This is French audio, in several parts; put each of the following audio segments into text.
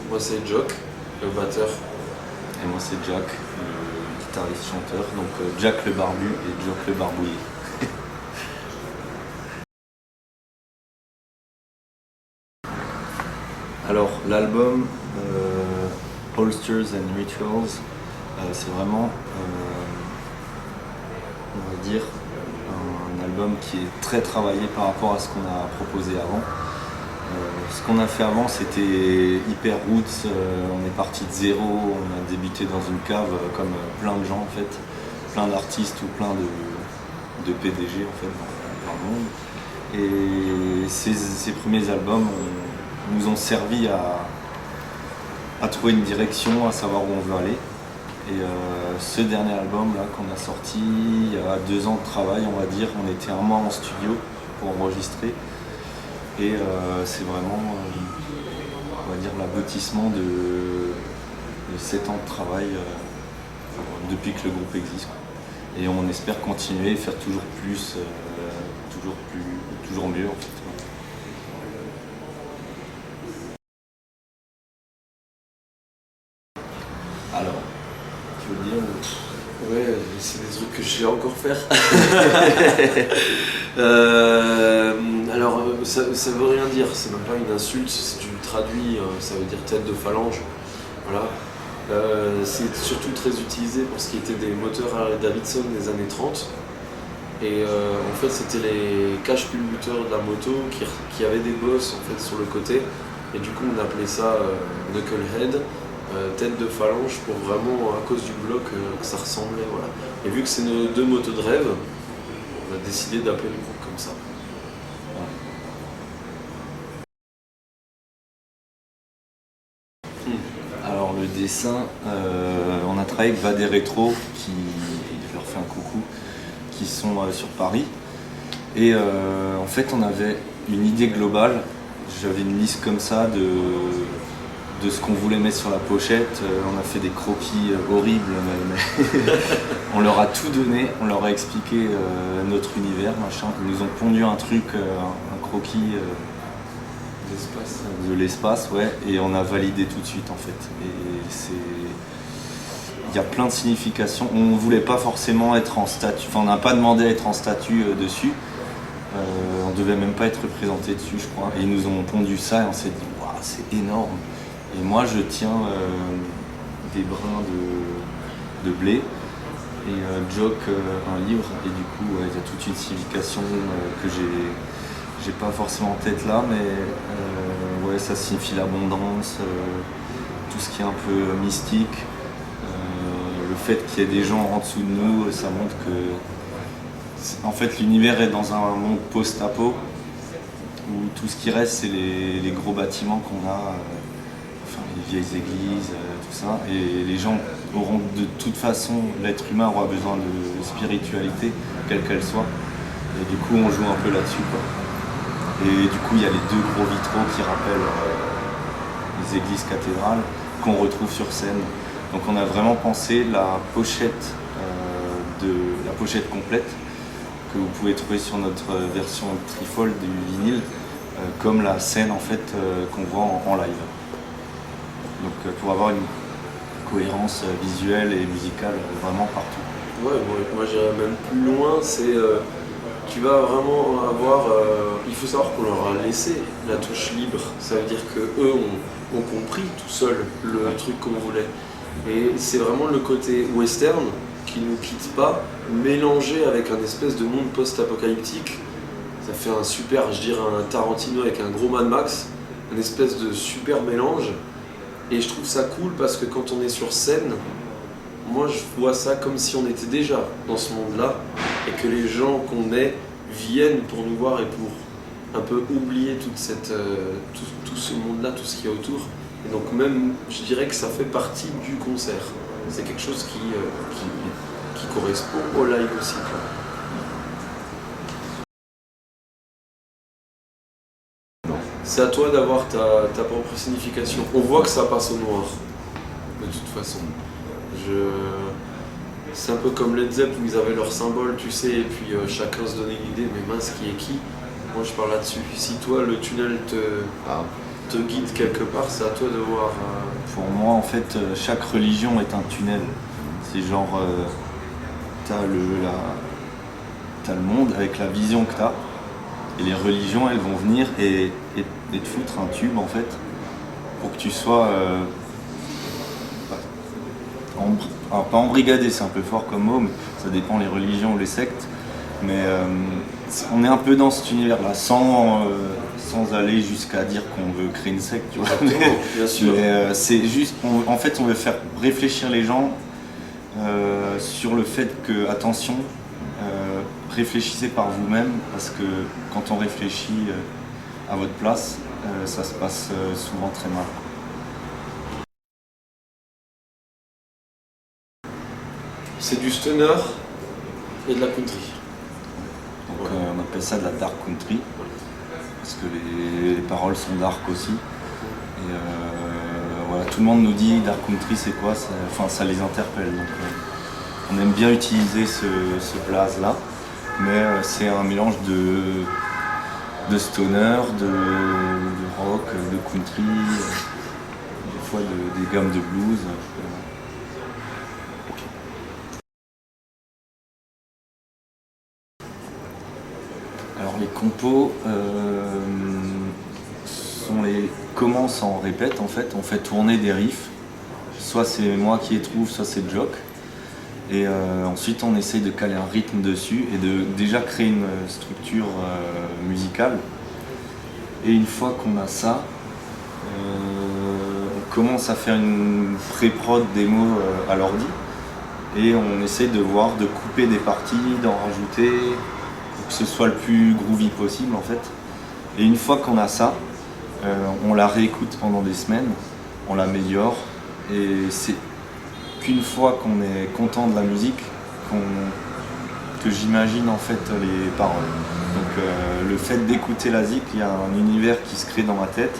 Moi c'est Jock, le batteur. Et moi c'est Jack, le guitariste chanteur, donc Jack le barbu et Jock le barbouillé. Alors l'album Holsters and Rituals, c'est vraiment, on va dire, un album qui est très travaillé par rapport à ce qu'on a proposé avant. Ce qu'on a fait avant, c'était hyper roots, on est parti de zéro, on a débuté dans une cave comme plein de gens en fait, plein d'artistes ou plein de PDG en fait dans le monde. Et ces premiers albums nous ont servi à trouver une direction, à savoir où on veut aller. Et ce dernier album là qu'on a sorti il y a 2 ans de travail, on va dire, on était 1 mois en studio pour enregistrer. Et c'est vraiment, on va dire, l'aboutissement de 7 ans de travail depuis que le groupe existe. Et on espère continuer et faire toujours plus, toujours mieux en fait. Alors, tu veux dire Ouais, c'est des trucs que je sais encore faire. Alors, ça veut rien dire, c'est même pas une insulte, si tu le traduis, ça veut dire tête de phalange. Voilà. C'est surtout très utilisé pour ce qui était des moteurs Harley-Davidson des années 30. Et en fait, c'était les cache-culbuteurs de la moto qui avaient des bosses en fait, sur le côté. Et du coup, on appelait ça knucklehead. Tête de phalange pour vraiment, à cause du bloc, que ça ressemblait. Voilà. Et vu que c'est nos 2 motos de rêve, on a décidé d'appeler le groupe comme ça. Alors le dessin, on a travaillé avec Vadé Rétro, qui, je leur fais un coucou, qui sont sur Paris. Et en fait on avait une idée globale, j'avais une liste comme ça de ce qu'on voulait mettre sur la pochette. On a fait des croquis horribles, mais on leur a tout donné, on leur a expliqué notre univers, machin. Ils nous ont pondu un truc, un croquis de l'espace, ouais, et on a validé tout de suite en fait. Et il y a plein de significations. On ne voulait pas forcément être en statue, enfin on n'a pas demandé à être en statue dessus. On devait même pas être représenté dessus, je crois. Et ils nous ont pondu ça et on s'est dit, waouh, c'est énorme. Et moi je tiens des brins de blé et Jock un livre, et du coup il y a toute une signification que j'ai pas forcément en tête là, mais ouais, ça signifie l'abondance, tout ce qui est un peu mystique, le fait qu'il y ait des gens en dessous de nous, ça montre que en fait l'univers est dans un monde post-apo où tout ce qui reste c'est les gros bâtiments qu'on a. Enfin, les vieilles églises, tout ça, et les gens auront de toute façon, l'être humain aura besoin de spiritualité, quelle qu'elle soit, et du coup on joue un peu là-dessus, quoi. Et du coup il y a les 2 gros vitraux qui rappellent les églises cathédrales qu'on retrouve sur scène. Donc on a vraiment pensé la pochette complète que vous pouvez trouver sur notre version trifold du vinyle, comme la scène en fait qu'on voit en live. Donc pour avoir une cohérence visuelle et musicale vraiment partout. Ouais, moi j'irais même plus loin, c'est tu vas vraiment avoir, il faut savoir qu'on leur a laissé la touche libre, ça veut dire qu'eux ont compris tout seuls le truc qu'on voulait. Et c'est vraiment le côté western qui nous quitte pas, mélangé avec un espèce de monde post-apocalyptique. Ça fait un super, je dirais un Tarantino avec un gros Mad Max, un espèce de super mélange. Et je trouve ça cool parce que quand on est sur scène, moi je vois ça comme si on était déjà dans ce monde-là et que les gens qu'on est viennent pour nous voir et pour un peu oublier tout ce monde-là, tout ce qu'il y a autour. Et donc même, je dirais que ça fait partie du concert. C'est quelque chose qui correspond au live aussi, quoi. C'est à toi d'avoir ta propre signification. On voit que ça passe au noir, de toute façon. C'est un peu comme Led Zepp où ils avaient leur symbole, tu sais, et puis chacun se donnait une idée, mais mince, qui est qui? Moi je parle là-dessus. Si toi le tunnel te... Ah. te guide quelque part, c'est à toi de voir. Pour moi, en fait, chaque religion est un tunnel. C'est genre, t'as le monde avec la vision que t'as, et les religions, elles vont venir et te foutre un tube, en fait, pour que tu sois pas embrigadé, c'est un peu fort comme mot, mais ça dépend les religions ou les sectes. Mais on est un peu dans cet univers-là, sans aller jusqu'à dire qu'on veut créer une secte, tu vois. Bien sûr. Mais c'est juste, en fait, on veut faire réfléchir les gens sur le fait que, attention, réfléchissez par vous-même, parce que quand on réfléchit à votre place, ça se passe souvent très mal. C'est du stoner et de la country. Donc on appelle ça de la dark country, parce que les paroles sont dark aussi. Et voilà, tout le monde nous dit dark country c'est quoi, ça les interpelle. Donc on aime bien utiliser ce blaze-là, mais c'est un mélange de stoner, de rock, de country, des fois des gammes de blues. Alors les compos commencent en répète, en fait, on fait tourner des riffs, soit c'est moi qui les trouve, soit c'est Jock, et ensuite on essaye de caler un rythme dessus et de déjà créer une structure musicale. Et une fois qu'on a ça, on commence à faire une pré-prod démo à l'ordi, et on essaie de voir, de couper des parties, d'en rajouter, pour que ce soit le plus groovy possible, en fait. Et une fois qu'on a ça, on la réécoute pendant des semaines, on l'améliore, et c'est qu'une fois qu'on est content de la musique que j'imagine en fait les paroles. Donc le fait d'écouter la zik, il y a un univers qui se crée dans ma tête,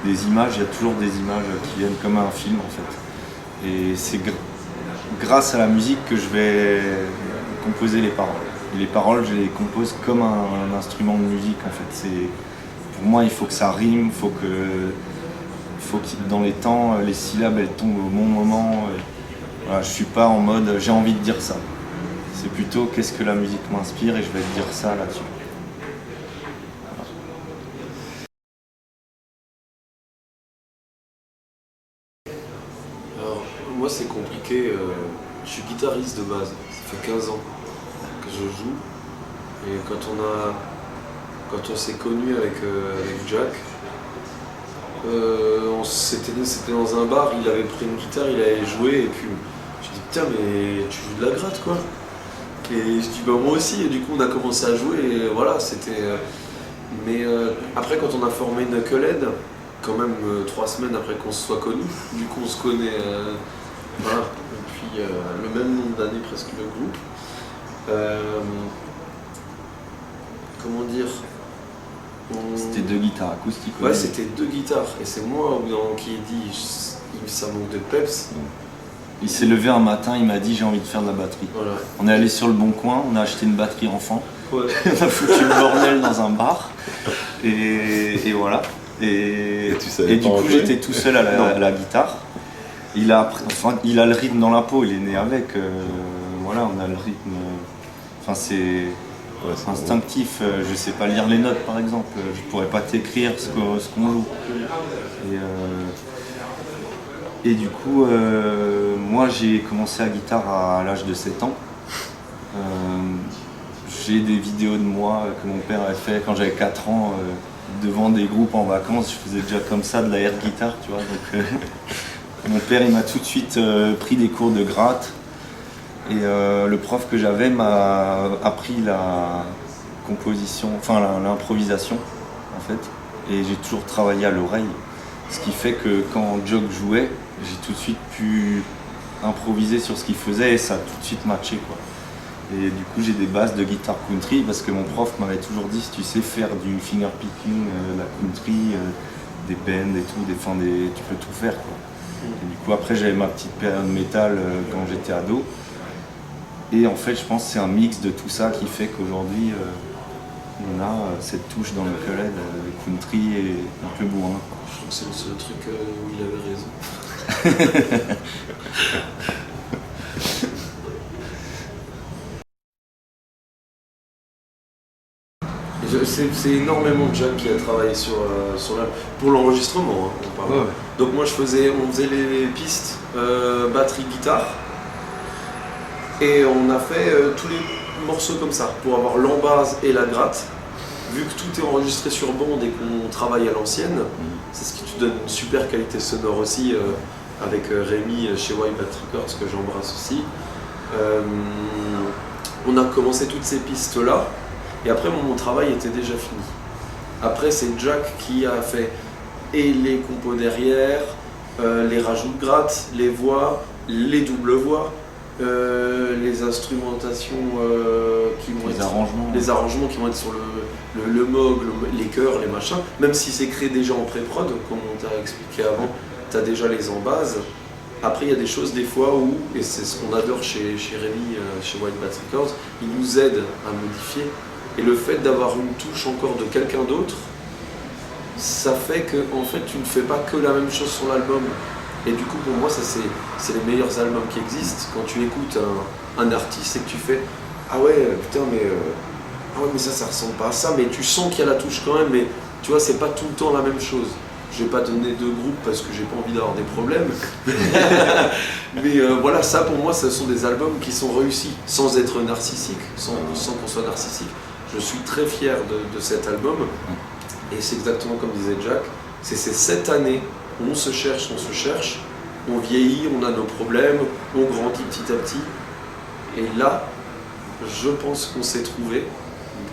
des images, il y a toujours des images qui viennent comme un film en fait. Et c'est grâce à la musique que je vais composer les paroles. Et les paroles, je les compose comme un instrument de musique en fait. Pour moi, il faut que ça rime, il faut que dans les temps, les syllabes elles tombent au bon moment. Voilà, je suis pas en mode j'ai envie de dire ça. C'est plutôt qu'est-ce que la musique m'inspire et je vais te dire ça là-dessus. Voilà. Alors, moi c'est compliqué, je suis guitariste de base, ça fait 15 ans que je joue, et quand on s'est connu avec Jack, c'était dans un bar, il avait pris une guitare, il avait joué, et puis je dis putain mais tu joues de la gratte quoi. Et je dis bah moi aussi, et du coup on a commencé à jouer, et voilà, c'était... Mais après quand on a formé Knucklehead, quand même 3 semaines après qu'on se soit connus, du coup on se connaît, voilà, depuis le même nombre d'années presque le groupe. Comment dire, C'était 2 guitares acoustiques. Ouais, c'était 2 guitares, et c'est moi qui ai dit ça manque de peps. Il s'est levé un matin, il m'a dit j'ai envie de faire de la batterie. Voilà. On est allé sur le bon coin, on a acheté une batterie enfant. Ouais. On a foutu le bordel dans un bar. Et voilà. Et du coup j'étais tout seul à la guitare. Il a le rythme dans la peau, il est né avec. Voilà, on a le rythme. Enfin c'est instinctif. Je sais pas lire les notes par exemple. Je pourrais pas t'écrire ce qu'on joue. Et du coup, moi j'ai commencé la guitare à l'âge de 7 ans. J'ai des vidéos de moi que mon père avait fait quand j'avais 4 ans devant des groupes en vacances. Je faisais déjà comme ça de la air guitare, tu vois. Donc, mon père il m'a tout de suite pris des cours de gratte. Et le prof que j'avais m'a appris la composition, enfin l'improvisation en fait. Et j'ai toujours travaillé à l'oreille. Ce qui fait que quand Jock jouait, j'ai tout de suite pu improviser sur ce qu'il faisait et ça a tout de suite matché quoi. Et du coup j'ai des bases de guitare country parce que mon prof m'avait toujours dit si tu sais faire du finger picking, la country, des bends et tout, tu peux tout faire quoi. Et du coup après j'avais ma petite période métal quand j'étais ado. Et en fait je pense que c'est un mix de tout ça qui fait qu'aujourd'hui on a cette touche dans le ukulele country et un peu bourrin. Je trouve que c'est le seul truc où il avait raison. C'est énormément de Jack qui a travaillé sur pour l'enregistrement, hein, on parle. Ouais. Donc moi on faisait les pistes batterie guitare et on a fait tous les morceaux comme ça pour avoir l'embase et la gratte. Vu que tout est enregistré sur bande et qu'on travaille à l'ancienne, c'est ce qui te donne une super qualité sonore aussi avec Rémi chez White Bat Records que j'embrasse aussi. On a commencé toutes ces pistes là. Et après, mon travail était déjà fini. Après, c'est Jack qui a fait et les compos derrière, les rajouts de gratte, les voix, les doubles voix, les instrumentations qui vont être... Les arrangements qui vont être sur le Moog, les chœurs, les machins. Même si c'est créé déjà en pré-prod, comme on t'a expliqué avant, tu as déjà les embases. Après, il y a des choses des fois où, et c'est ce qu'on adore chez Rémi, chez White Bat Records, il nous aide à modifier. Et le fait d'avoir une touche encore de quelqu'un d'autre, ça fait que en fait, tu ne fais pas que la même chose sur l'album. Et du coup, pour moi, ça c'est les meilleurs albums qui existent. Quand tu écoutes un artiste et que tu fais « Ah ouais, putain, mais ça ressemble pas à ça. » Mais tu sens qu'il y a la touche quand même, mais tu vois, c'est pas tout le temps la même chose. Je vais pas donner de groupe parce que j'ai pas envie d'avoir des problèmes. Mais voilà, ça pour moi, ce sont des albums qui sont réussis, sans être narcissiques, sans qu'on soit narcissique. Je suis très fier de cet album et c'est exactement comme disait Jack, c'est ces 7 années où on se cherche, on vieillit, on a nos problèmes, on grandit petit à petit et là, je pense qu'on s'est trouvé,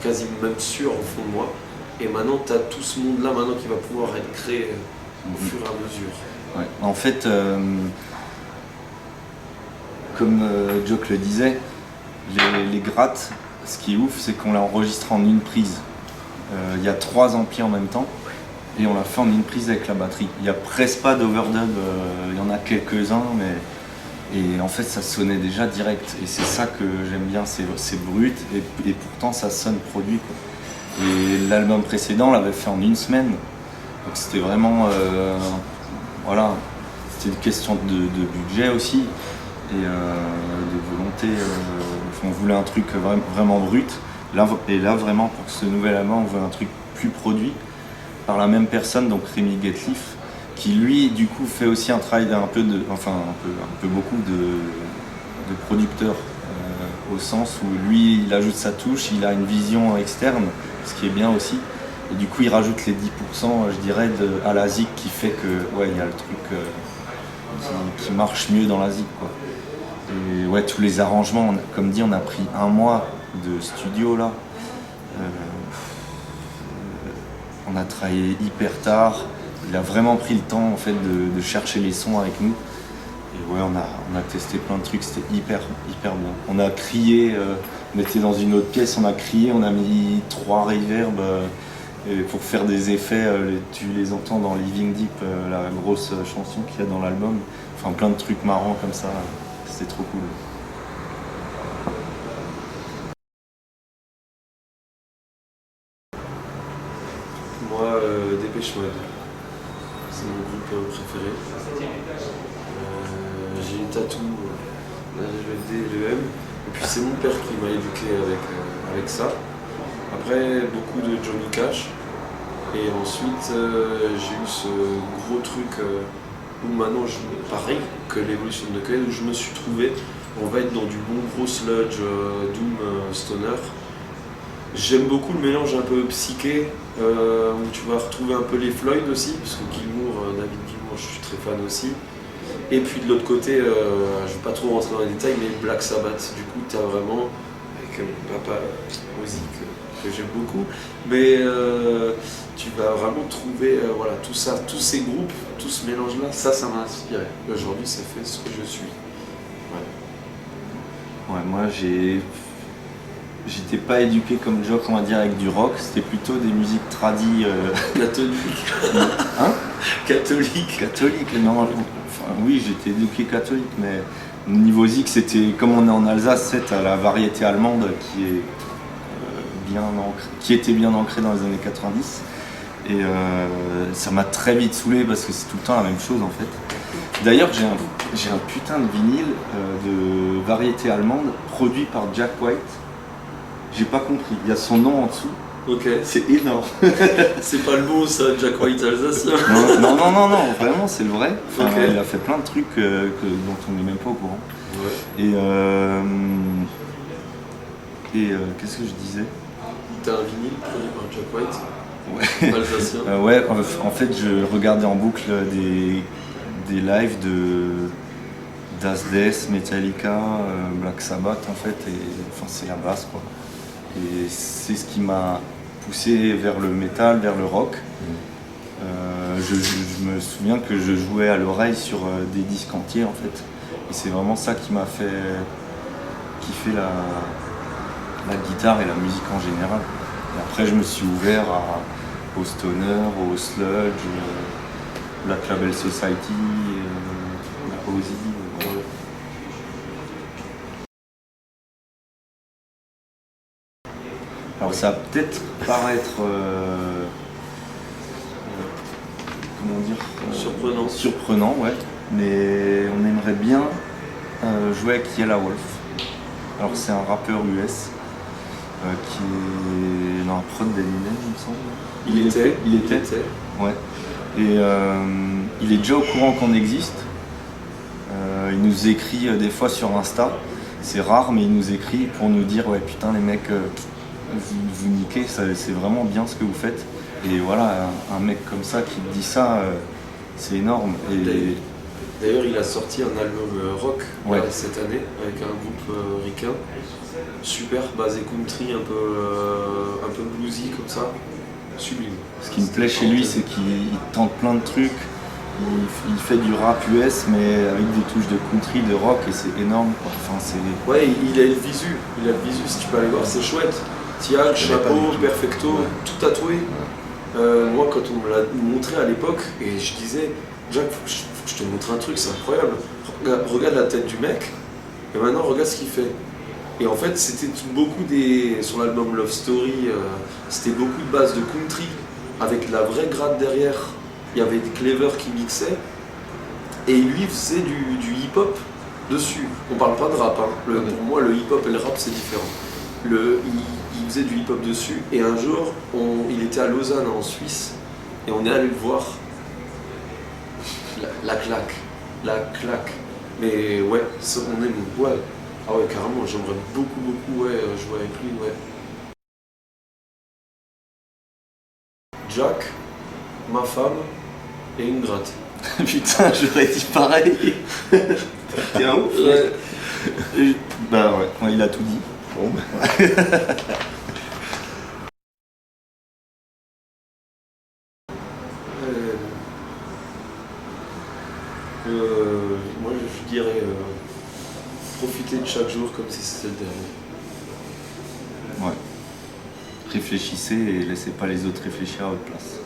quasi même sûr au fond de moi, et maintenant tu as tout ce monde là maintenant qui va pouvoir être créé au fur et à mesure. Ouais. En fait, comme Jock le disait, les grattes, ce qui est ouf, c'est qu'on l'a enregistré en une prise. Il y a 3 amplis en même temps et on l'a fait en une prise avec la batterie. Il n'y a presque pas d'overdub, il y en a quelques-uns, et en fait ça sonnait déjà direct. Et c'est ça que j'aime bien, c'est brut et pourtant ça sonne produit, quoi. Et l'album précédent, on l'avait fait en une semaine. Donc c'était vraiment, voilà, c'était une question de budget aussi et de volonté. On voulait un truc vraiment brut. Et là, vraiment, pour ce nouvel album, on veut un truc plus produit par la même personne, donc Rémi Getliff, qui lui, du coup, fait aussi un travail un peu beaucoup de producteur, au sens où lui, il ajoute sa touche, il a une vision externe, ce qui est bien aussi. Et du coup, il rajoute les 10%, je dirais, à la zik qui fait que, ouais, il y a le truc qui marche mieux dans la zik, quoi. Et ouais, tous les arrangements, comme dit, on a pris 1 mois de studio là. On a travaillé hyper tard. Il a vraiment pris le temps en fait de chercher les sons avec nous. Et ouais, on a testé plein de trucs, c'était hyper bien. On a crié, on était dans une autre pièce, on a crié, on a mis 3 reverbs pour faire des effets. Tu les entends dans Living Deep, la grosse chanson qu'il y a dans l'album. Enfin, plein de trucs marrants comme ça. C'était trop cool. Moi, Dépêche Mode, c'est mon groupe préféré. J'ai une tatou, là j'ai le D et le M, et puis c'est mon père qui m'a éduqué avec ça. Après, beaucoup de Johnny Cash, et ensuite j'ai eu ce gros truc où maintenant, pareil que l'Evolution de Khaled, où je me suis trouvé, on va être dans du bon gros sludge, doom, stoner. J'aime beaucoup le mélange un peu psyché, où tu vas retrouver un peu les Floyd aussi, parce que David Gilmour, je suis très fan aussi. Et puis de l'autre côté, je ne vais pas trop rentrer dans les détails, mais Black Sabbath, du coup, tu as vraiment, avec mon papa Ozzy, que j'aime beaucoup, mais tu vas vraiment trouver voilà, tout ça, tous ces groupes, tout ce mélange-là, ça m'a inspiré. Aujourd'hui, ça fait ce que je suis. Ouais, moi, j'étais pas éduqué comme Jock, on va dire, avec du rock, c'était plutôt des musiques tradies. Catholiques. Hein? Catholique, non. Enfin, oui, j'étais éduqué catholique, mais niveau zik, c'était comme on est en Alsace, c'est à la variété allemande qui est qui était bien ancré dans les années 90. Et ça m'a très vite saoulé parce que c'est tout le temps la même chose en fait. D'ailleurs j'ai un putain de vinyle de variété allemande produit par Jack White. J'ai pas compris, il y a son nom en dessous. Ok. C'est énorme. C'est pas le mot ça, Jack White alsacien. Non, vraiment c'est le vrai. Enfin, Ok. il a fait plein de trucs dont on n'est même pas au courant. Ouais. Et qu'est-ce que je disais? T'as un vinyle produit par Jack White Ouais. alsacien. Ouais, en fait, je regardais en boucle des lives d'As Death, Metallica, Black Sabbath, en fait, et enfin, c'est la base, quoi. Et c'est ce qui m'a poussé vers le métal, vers le rock. Je me souviens que je jouais à l'oreille sur des disques entiers, en fait. Et c'est vraiment ça qui m'a fait kiffer la guitare et la musique en général. Et après, je me suis ouvert au stoner, au sludge, Black Label Society, la Ozzy. Ouais. Alors ça va peut-être paraître, comment dire, surprenant, ouais. Mais on aimerait bien jouer avec Yellow Wolf. Alors c'est un rappeur US qui est dans la prod d'Eminem, il me semble. Il était. Ouais. Et il est déjà au courant qu'on existe. Il nous écrit des fois sur Insta. C'est rare, mais il nous écrit pour nous dire ouais putain les mecs, vous niquez, c'est vraiment bien ce que vous faites. Et voilà, un mec comme ça qui te dit ça, c'est énorme. Et D'ailleurs, il a sorti un album rock Ouais. cette année avec un groupe ricain, super basé country, un peu bluesy comme ça, sublime. ce qui me plaît chez lui, c'est qu'il tente plein de trucs. Il fait du rap US, mais avec des touches de country, de rock, et c'est énorme, quoi. Enfin, c'est... Ouais, il a le visu, si tu peux aller voir, c'est chouette. Tiag, chapeau, perfecto, Ouais. tout tatoué. Moi, quand on me l'a montré à l'époque, et je disais, Jack, faut que je te montre un truc, c'est incroyable. Regarde la tête du mec, et maintenant regarde ce qu'il fait. Et en fait, c'était sur l'album Love Story, c'était beaucoup de bases de country, avec la vraie gratte derrière. Il y avait des Clever qui mixaient, et lui faisait du hip-hop dessus. On parle pas de rap, hein. Pour moi, le hip-hop et le rap, c'est différent. Il faisait du hip-hop dessus, et un jour, il était à Lausanne, en Suisse, et on est allé le voir. La claque. Mais ouais, on aime, ouais. Ah ouais, carrément, j'aimerais beaucoup, ouais, jouer avec lui, ouais. Jack, ma femme et une gratte. Putain, j'aurais dit pareil. T'es un ouf. Ouais. Bah ouais, il a tout dit. Bon. Moi je dirais profiter de chaque jour comme si c'était le dernier. Ouais. Réfléchissez et laissez pas les autres réfléchir à votre place.